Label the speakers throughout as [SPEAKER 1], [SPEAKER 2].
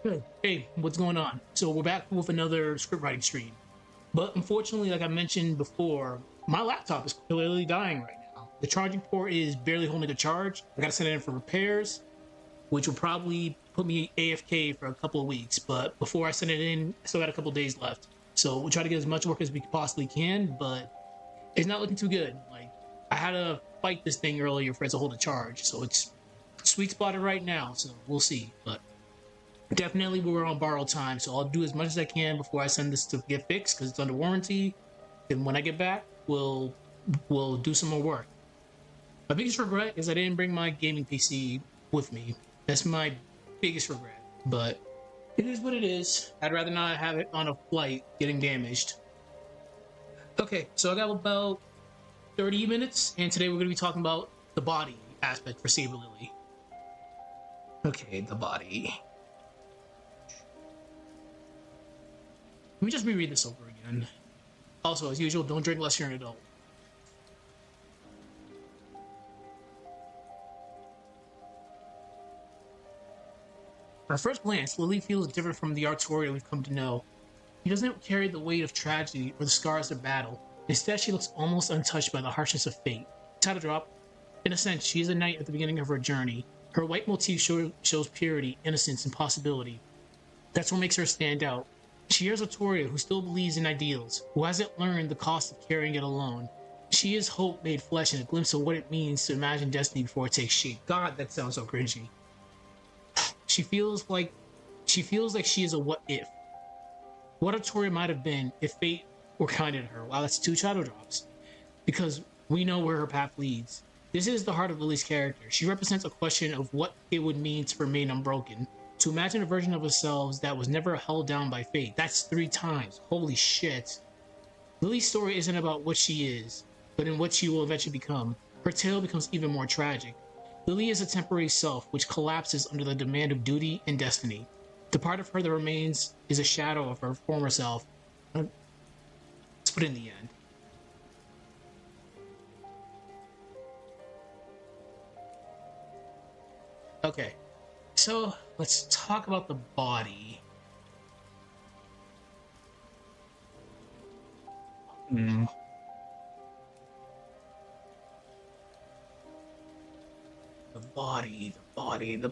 [SPEAKER 1] Good. Hey, what's going on? So we're back with another script writing stream. But unfortunately, like I mentioned before, my laptop is clearly dying right now. The charging port is barely holding a charge. I gotta send it in for repairs, which will probably put me AFK for a couple of weeks. But before I send it in, I still got a couple of days left. So we'll try to get as much work as we possibly can, but it's not looking too good. Like I had to fight this thing earlier for it to hold a charge. So it's sweet spotted right now. So we'll see. But definitely we're on borrowed time, so I'll do as much as I can before I send this to get fixed because it's under warranty. And when I get back, we'll do some more work. My biggest regret is I didn't bring my gaming PC with me. That's my biggest regret. But it is what it is. I'd rather not have it on a flight getting damaged. Okay, so I got about 30 minutes, and today we're going to be talking about the body aspect for Saber Lily. Okay, the body. Let me just reread this over again. Also, as usual, don't drink unless you're an adult. At first glance, Lily feels different from the Artoria we've come to know. She doesn't carry the weight of tragedy or the scars of battle. Instead, she looks almost untouched by the harshness of fate. Title drop. In a sense, she is a knight at the beginning of her journey. Her white motif shows purity, innocence, and possibility. That's what makes her stand out. She is a Toria who still believes in ideals, who hasn't learned the cost of carrying it alone. She is hope made flesh and a glimpse of what it means to imagine destiny before it takes shape. God, that sounds so cringy. She feels like she is a what if. What a Toria might have been if fate were kind to her. Wow, that's two shadow drops. Because we know where her path leads. This is the heart of Lily's character. She represents a question of what it would mean to remain unbroken. To imagine a version of ourselves that was never held down by fate. That's 3 times. Holy shit. Lily's story isn't about what she is, but in what she will eventually become. Her tale becomes even more tragic. Lily is a temporary self which collapses under the demand of duty and destiny. The part of her that remains is a shadow of her former self. Let's put in the end. Okay, so let's talk about the body. Hmm. The body. Body.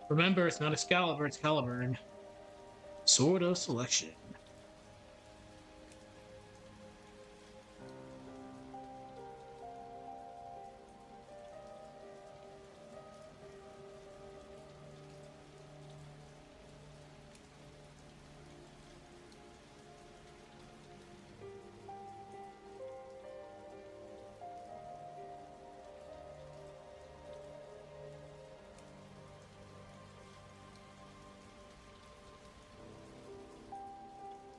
[SPEAKER 1] Remember, it's not Excalibur, it's Caliburn. Sword of Selection.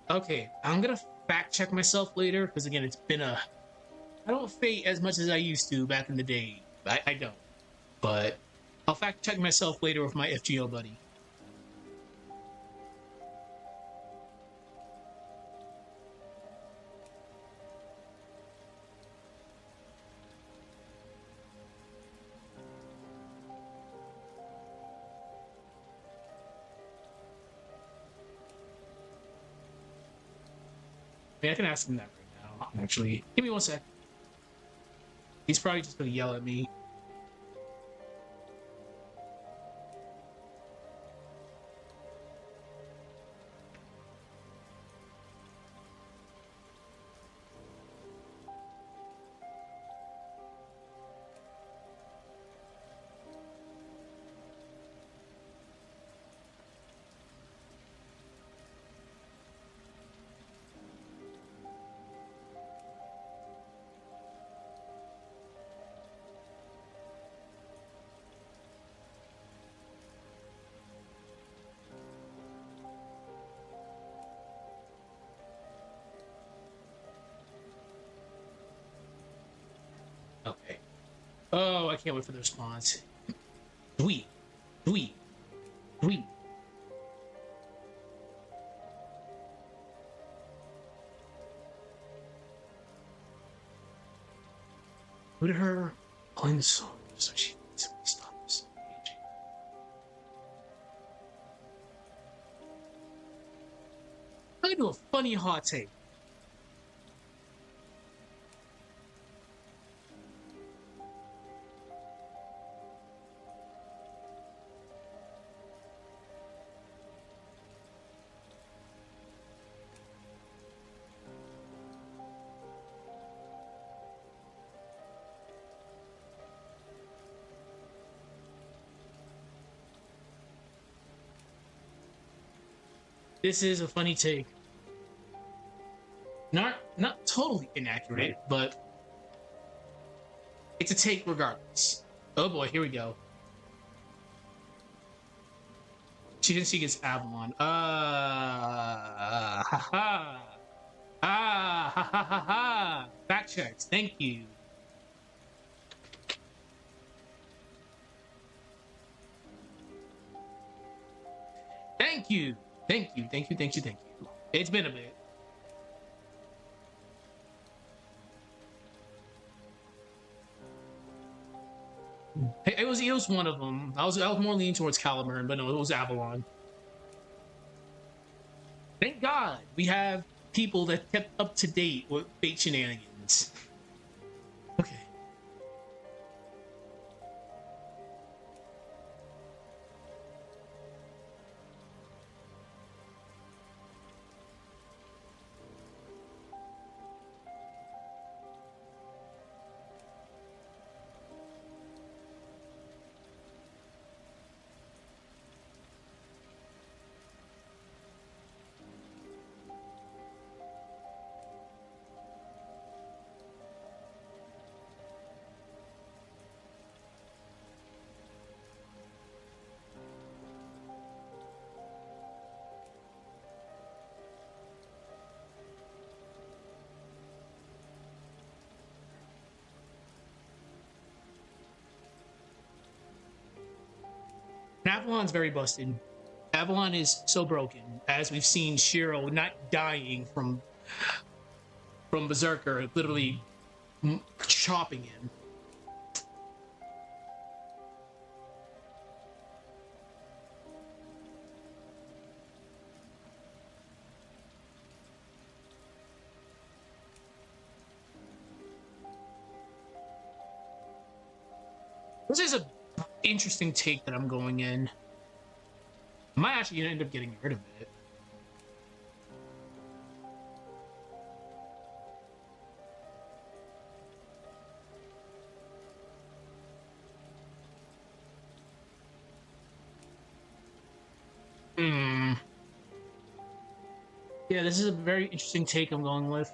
[SPEAKER 1] Okay, I'm gonna fact check myself later because again, it's been a. I don't fate as much as I used to back in the day. I don't, but I'll fact check myself later with my FGO buddy. I mean, I can ask him that right now. Actually, give me 1 sec. He's probably just gonna yell at me. Oh, I can't wait for the response. Sweet, sweet, sweet. Look at her playing the song so she stops. I do a funny hot take. This is a funny take. Not totally inaccurate, but it's a take regardless. Oh boy, here we go. She didn't see against Avalon. Ha ha. Ha ha ha ha. Fact checks. Thank you. Thank you. Thank you. Thank you. Thank you. Thank you. It's been a bit. It was one of them. I was more leaning towards Caliburn, but no, it was Avalon. Thank God we have people that kept up to date with fate shenanigans. Okay. And Avalon's very busted. Avalon is so broken, as we've seen Shiro not dying from Berserker, literally chopping him. This is a interesting take that I'm going in. I might actually end up getting rid of it. Hmm. Yeah, this is a very interesting take I'm going with.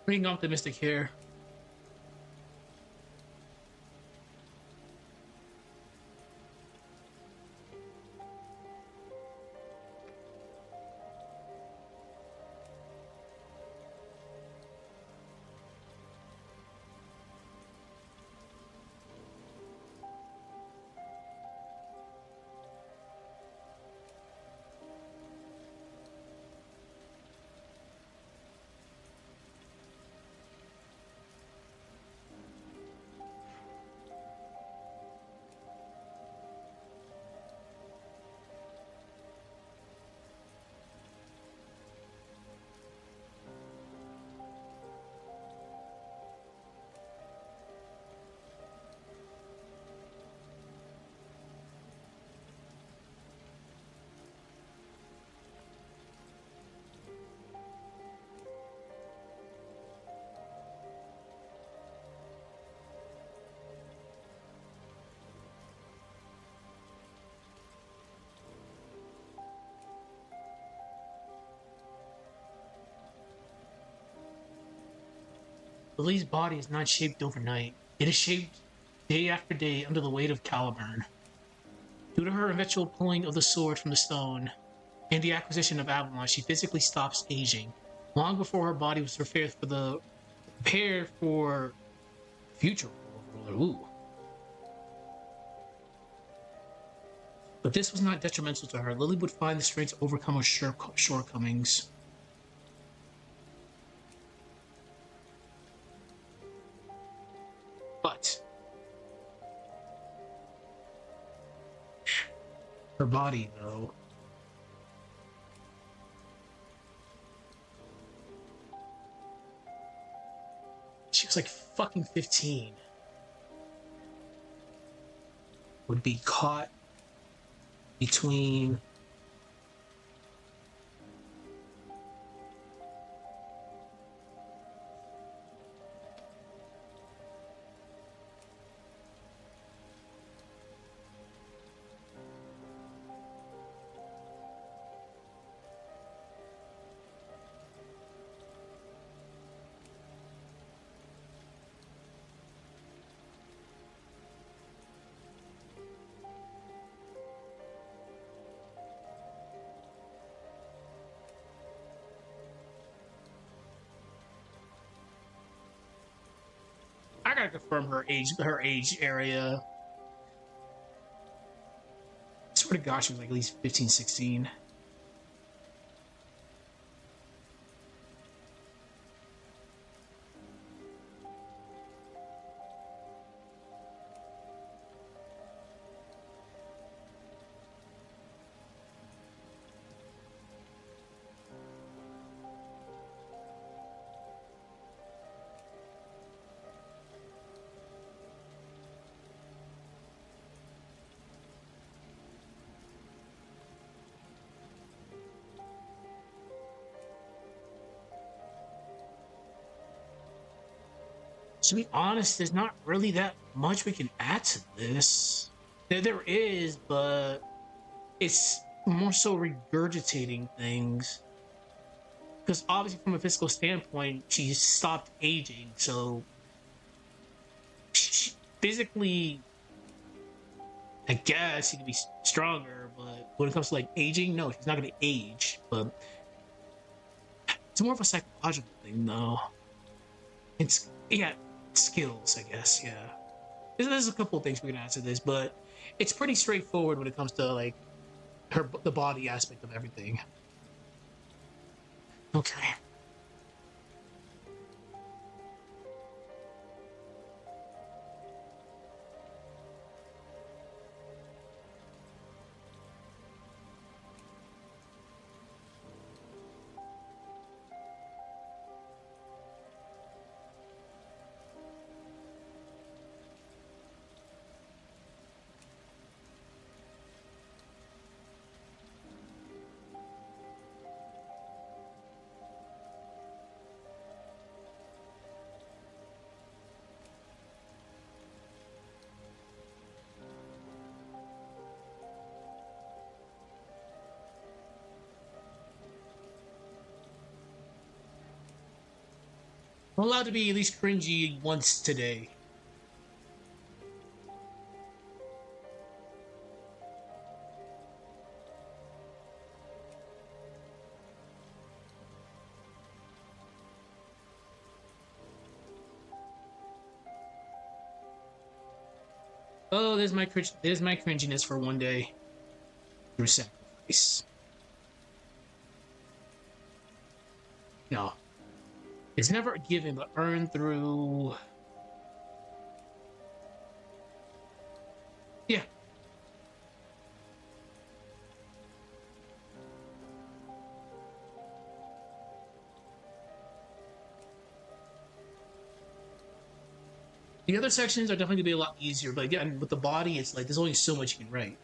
[SPEAKER 1] Being optimistic here. Lily's body is not shaped overnight. It is shaped day after day under the weight of Caliburn. Due to her eventual pulling of the sword from the stone and the acquisition of Avalon, she physically stops aging long before her body was prepared for future ruler. Ooh. But this was not detrimental to her. Lily would find the strength to overcome her shortcomings. But her body, though. She was like fucking 15. Would be caught between I gotta confirm her age area. I swear to gosh, she was like at least 15, 16. To be honest, there's not really that much we can add to this. There is, but it's more so regurgitating things. Because obviously, from a physical standpoint, she stopped aging, so physically, I guess she could be stronger. But when it comes to like aging, no, she's not going to age. But it's more of a psychological thing, though. It's yeah, skills, I guess. Yeah, there's a couple of things we can add to this, but it's pretty straightforward when it comes to like the body aspect of everything. Okay. I'm allowed to be at least cringy once today. Oh, there's my cringiness for one day through sacrifice. No, it's never given, but earned through. Yeah. The other sections are definitely gonna be a lot easier, but again, with the body, it's like there's only so much you can write.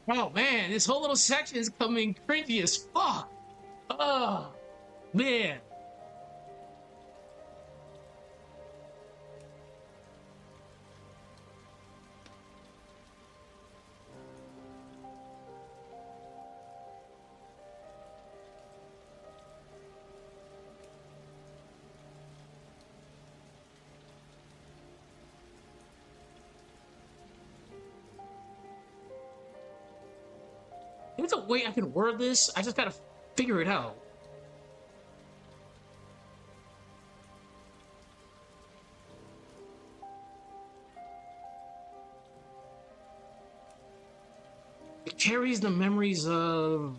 [SPEAKER 1] Oh man, this whole little section is coming cringy as fuck. Oh man. There's a way I can word this. I just gotta figure it out. It carries the memories of.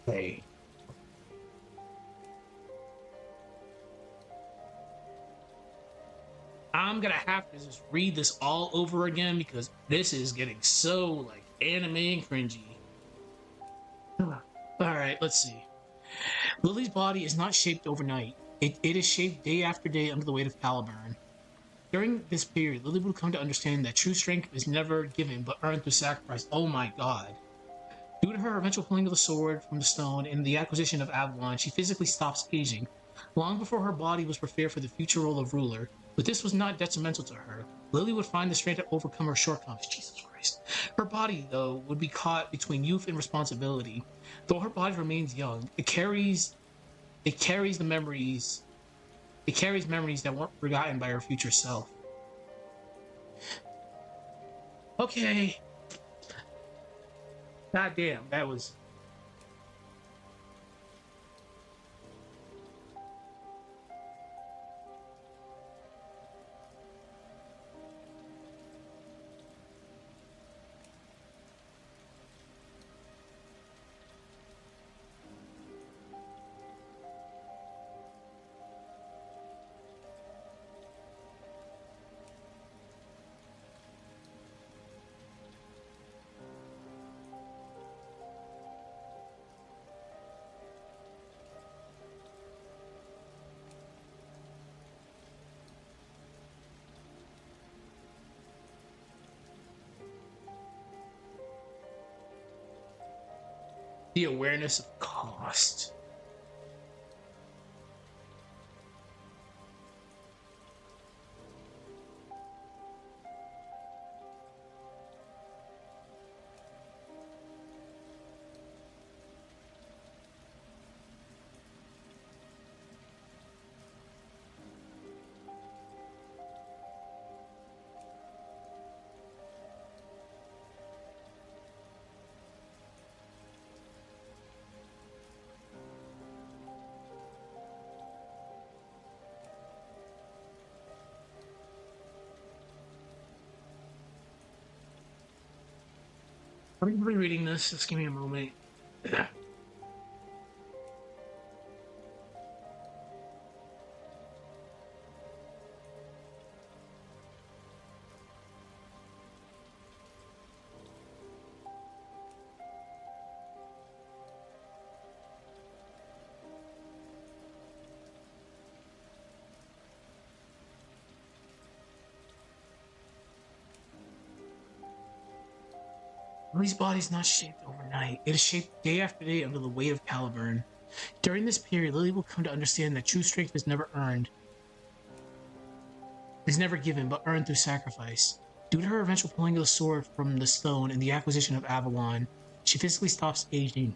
[SPEAKER 1] Hey. I'm gonna have to just read this all over again because this is getting so like anime and cringy. Alright, let's see. Lily's body is not shaped overnight. It is shaped day after day under the weight of Caliburn. During this period, Lily would come to understand that true strength is never given but earned through sacrifice. Oh my god. Due to her eventual pulling of the sword from the stone and the acquisition of Avalon, she physically stops aging, long before her body was prepared for the future role of ruler. But this was not detrimental to her. Lily would find the strength to overcome her shortcomings. Jesus Christ. Her body, though, would be caught between youth and responsibility. Though her body remains young, it carries the memories. It carries memories that weren't forgotten by her future self. Okay. God damn, that was. The awareness of cost. I'm rereading this. Just give me a moment. Lily's body is not shaped overnight. It is shaped day after day under the weight of Caliburn. During this period, Lily will come to understand that true strength is never earned, is never given, but earned through sacrifice. Due to her eventual pulling of the sword from the stone and the acquisition of Avalon, she physically stops aging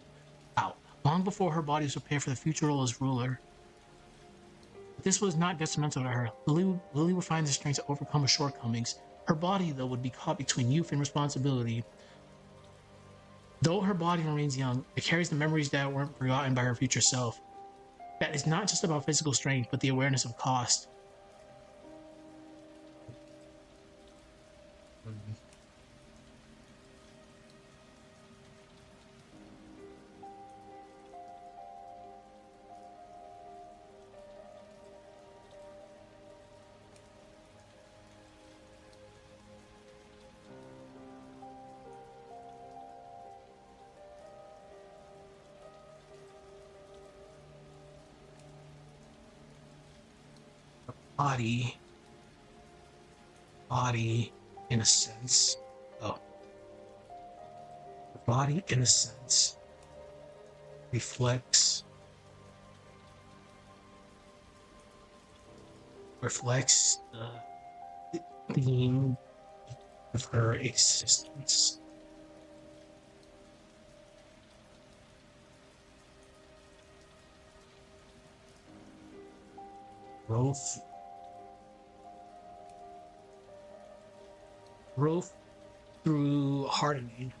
[SPEAKER 1] out, long before her body was prepared for the future role as ruler. But this was not detrimental to her. Lily would find the strength to overcome her shortcomings. Her body, though, would be caught between youth and responsibility. Though her body remains young, it carries the memories that weren't forgotten by her future self. That is not just about physical strength, but the awareness of cost. body, body, in a sense. Oh, the body, in a sense, reflects the theme of her existence. Growth, growth through hardening.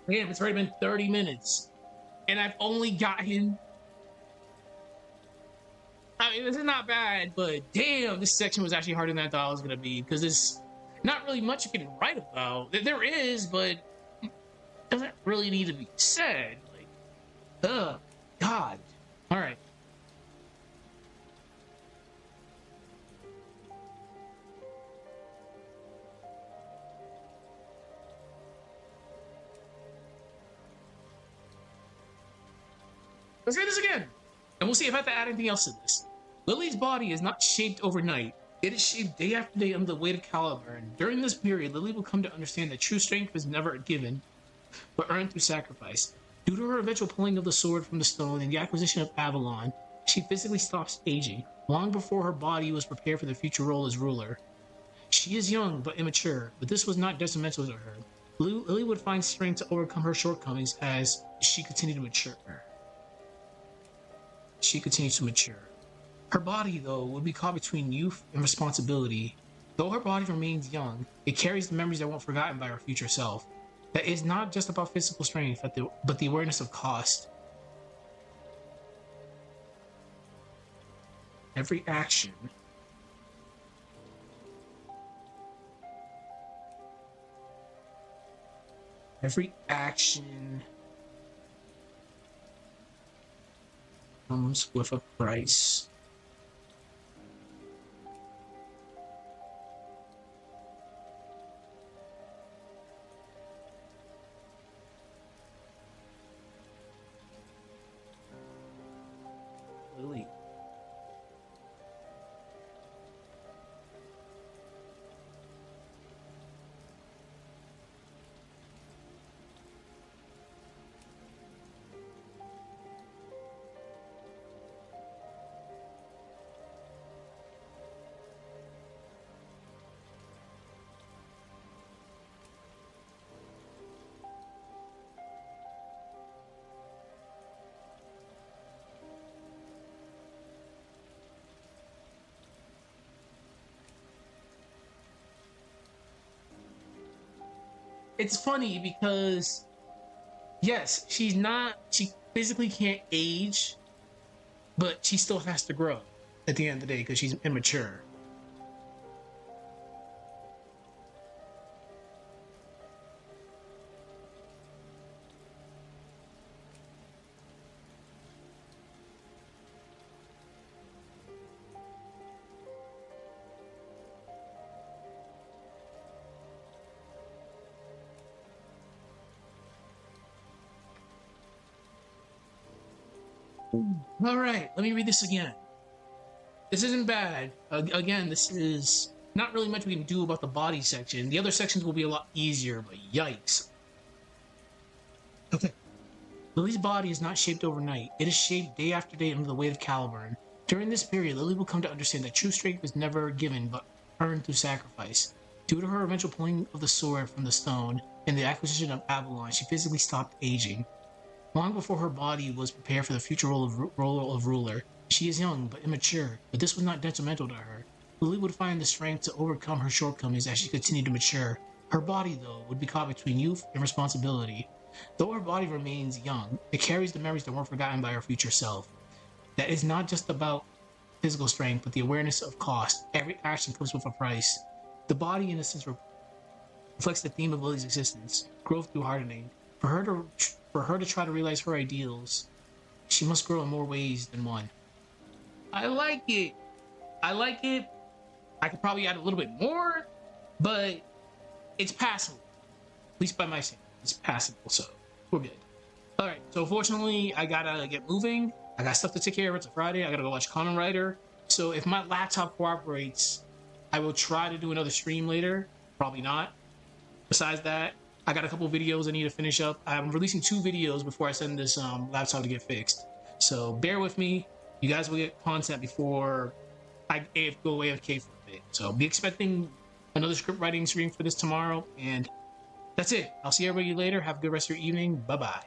[SPEAKER 1] Damn, it's already been 30 minutes. And I've only gotten. I mean, this is not bad, but damn, this section was actually harder than I thought it was going to be because there's not really much you can write about. There is, but it doesn't really need to be said. Like, God. All right. Let's read this again. And we'll see if I have to add anything else to this. Lily's body is not shaped overnight. It is shaped day after day under the weight of caliber. And during this period, Lily will come to understand that true strength was never given, but earned through sacrifice. Due to her eventual pulling of the sword from the stone and the acquisition of Avalon, she physically stops aging, long before her body was prepared for the future role as ruler. She is young but immature, but this was not detrimental to her. Lily would find strength to overcome her shortcomings as she continued to mature. She continues to mature. Her body, though, would be caught between youth and responsibility. Though her body remains young, it carries the memories that won't be forgotten by her future self. That is not just about physical strength, but the awareness of cost. Every action comes with a price. Lily. It's funny because yes, she physically can't age, but she still has to grow at the end of the day because she's immature. All right, let me read this again. This isn't bad. Again, this is not really much we can do about the body section. The other sections will be a lot easier, but yikes. Okay. Lily's body is not shaped overnight. It is shaped day after day under the weight of Caliburn. During this period, Lily will come to understand that true strength is never given but earned through sacrifice. Due to her eventual pulling of the sword from the stone and the acquisition of Avalon, she physically stopped aging. Long before her body was prepared for the future role of ruler, she is young but immature, but this was not detrimental to her. Lily would find the strength to overcome her shortcomings as she continued to mature. Her body, though, would be caught between youth and responsibility. Though her body remains young, it carries the memories that weren't forgotten by her future self. That is not just about physical strength, but the awareness of cost. Every action comes with a price. The body, in a sense, reflects the theme of Lily's existence: growth through hardening. For her to try to realize her ideals, she must grow in more ways than one. I like it. I like it. I could probably add a little bit more, but it's passable. At least by my standards, it's passable, so we're good. All right. So fortunately, I gotta get moving. I got stuff to take care of. It's a Friday. I gotta go watch Kamen Rider. So if my laptop cooperates, I will try to do another stream later. Probably not. Besides that, I got a couple videos I need to finish up. I'm releasing 2 videos before I send this laptop to get fixed. So bear with me. You guys will get content before I go AFK for a bit. So be expecting another script writing stream for this tomorrow. And that's it. I'll see everybody later. Have a good rest of your evening. Bye-bye.